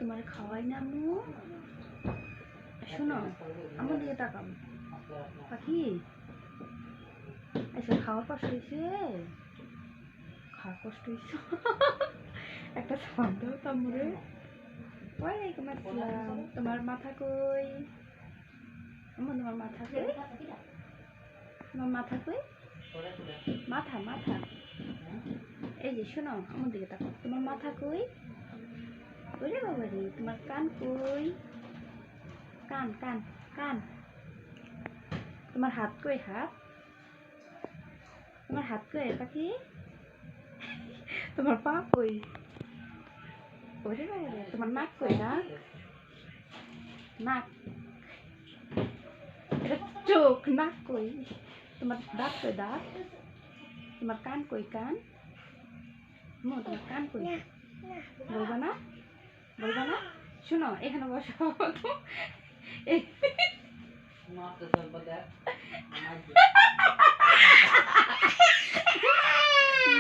তোমার খাওয়াই না আম্মু। শোনো আমার দিকে তাকাও পাখি। আচ্ছা খাওয়ার কষ্ট হয়েছে, খাওয়ার কষ্ট হয়েছে। একটা সালাম দাও তাম্মুরে। ওয়ালাইকুম আসসালাম। তোমার মাথা কই আম্মু? তোমার মাথা কই? তোমার মাথা কই? মাথা মাথা এই যে শোনো আমার দিকে তাকাও। তোমার মাথা কই? ওরে বাবা রে, তোমার কান কই? কান কান কান। তোমার হাত কই? হাত তোমার হাত কই পাখি? তোমার পা কই? ওরে বাবা রে, তোমার নাক কই? নাক নাক এটা চোখ। নাক কই? তোমার দাঁত কই? দাঁত। তোমার কান কই? কান তোমার কান কই? বলবা না? বলবা না? শোনো এখানে বসো।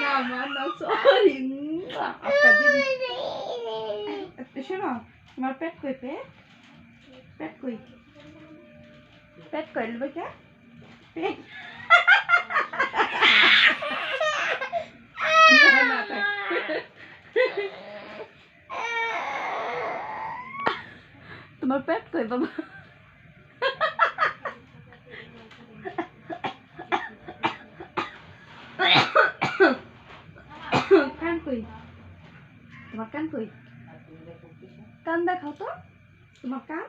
না মা না, সরি। শোনো তোমার পেট কই? পেট পেট কই? পেট কই বেটা? পেট তোমার পেট কই বাবা? কান কই? তোমার কান কই? কান দেখাও তো তোমার কান।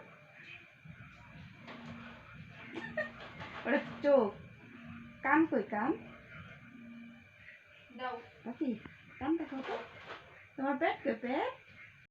ওটা চোখ। কান কই? কান কান দেখাও তো। তোমার পেট কই? পেট